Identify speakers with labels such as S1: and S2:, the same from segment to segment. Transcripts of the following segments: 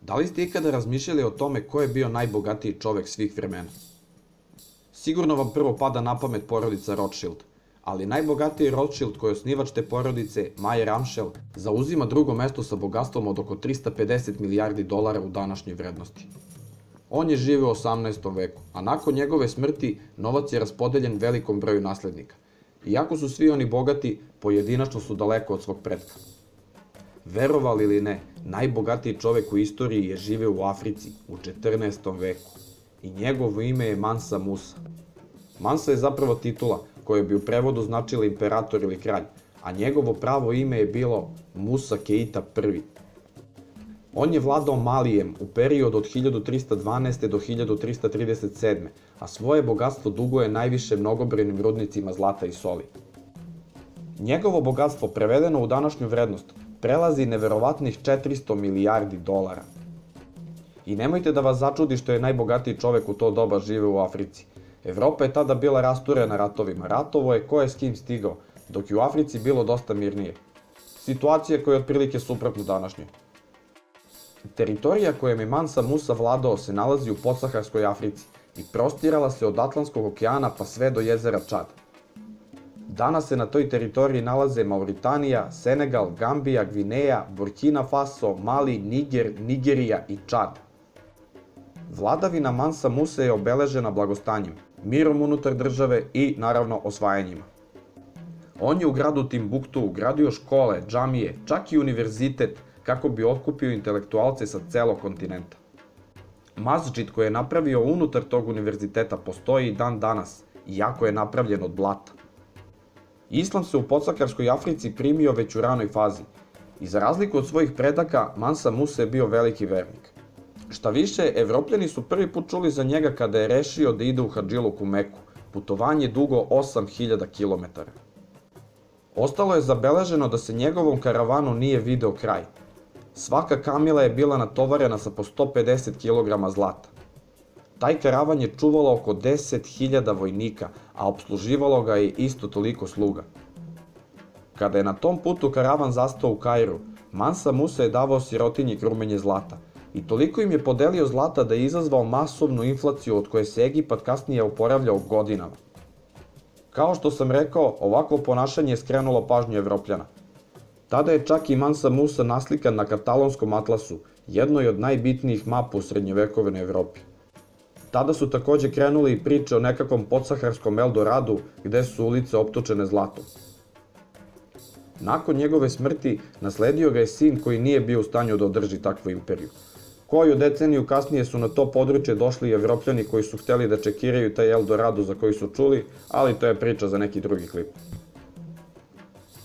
S1: Da li ste ikada razmišljali o tome ko je bio najbogatiji čovek svih vremena? Sigurno vam prvo pada na pamet porodica Rothschild, ali najbogatiji Rothschild koji je osnivač te porodice, Mayer Amschel, zauzima drugo mesto sa bogatstvom od oko 350 milijardi dolara u današnjoj vrednosti. On je živeo u 18. veku, a nakon njegove smrti novac je raspodeljen velikom broju naslednika. Iako su svi oni bogati, pojedinačno su daleko od svog pretka. Verovali ili ne, najbogatiji čovek u istoriji je živeo u Africi u 14. veku i njegovo ime je Mansa Musa. Mansa je zapravo titula koja bi u prevodu značila imperator ili kralj, a njegovo pravo ime je bilo Musa Keita I. On je vladao Malijem u periodu od 1312. do 1337. a svoje bogatstvo duguje najviše mnogobrojnim rudnicima zlata i soli. Njegovo bogatstvo prevedeno u današnju vrednost prelazi neverovatnih 400 milijardi dolara. I nemojte da vas začudi što je najbogatiji čovek u to doba živeo u Africi. Evropa je tada bila rasturena ratovima, ratovo je ko je s kim stigao, dok je u Africi bilo dosta mirnije. Situacija koja je otprilike suprotna današnjoj. Teritorija kojom je Mansa Musa vladao se nalazi u podsaharskoj Africi i prostirala se od Atlantskog okeana pa sve do jezera Čad. Danas se na toj teritoriji nalaze Mauritanija, Senegal, Gambija, Gvineja, Burkina Faso, Mali, Niger, Nigerija i Čad. Vladavina Mansa Muse je obeležena blagostanjem, mirom unutar države i, naravno, osvajanjima. On je u gradu Timbuktu ugradio škole, džamije, čak i univerzitet, kako bi otkupio intelektualce sa celog kontinenta. Masdžid koji je napravio unutar tog univerziteta postoji i dan danas, iako je napravljen od blata. Islam se u podsaharskoj Africi primio već u ranoj fazi i za razliku od svojih predaka, Mansa Musa je bio veliki vernik. Šta više, Evropljani su prvi put čuli za njega kada je rešio da ide u hadžiluk u Meku, putovanje dugo 8000 km. Ostalo je zabeleženo da se njegovom karavanu nije video kraj. Svaka kamila je bila natovarena sa po 150 kg zlata. Taj karavan je čuvalo oko 10.000 vojnika, a opsluživalo ga je isto toliko sluga. Kada je na tom putu karavan zastao u Kairu, Mansa Musa je davao sirotinji krumenje zlata i toliko im je podelio zlata da je izazvao masovnu inflaciju od koje se Egipat kasnije oporavljao godinama. Kao što sam rekao, ovakvo ponašanje je skrenulo pažnju Evropljana. Tada je čak i Mansa Musa naslikan na katalonskom atlasu, jednoj od najbitnijih mapa u srednjovekovnoj Evropi. Tada su takođe krenuli i priče o nekakvom podsaharskom Eldoradu gde su ulice optočene zlatom. Nakon njegove smrti nasledio ga je sin koji nije bio u stanju da održi takvu imperiju. Koju deceniju kasnije su na to područje došli i Evropljani koji su hteli da čekiraju taj Eldorado za koji su čuli, ali to je priča za neki drugi klip.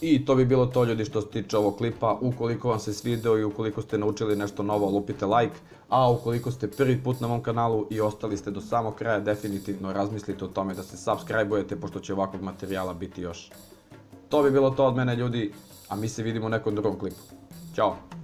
S1: I to bi bilo to, ljudi, što se tiče ovog klipa. Ukoliko vam se svideo i ukoliko ste naučili nešto novo, lupite like, a ukoliko ste prvi put na mom kanalu i ostali ste do samog kraja, definitivno razmislite o tome da se subscribe-ujete, pošto će ovakvog materijala biti još. To bi bilo to od mene, ljudi, a mi se vidimo u nekom drugom klipu. Ćao!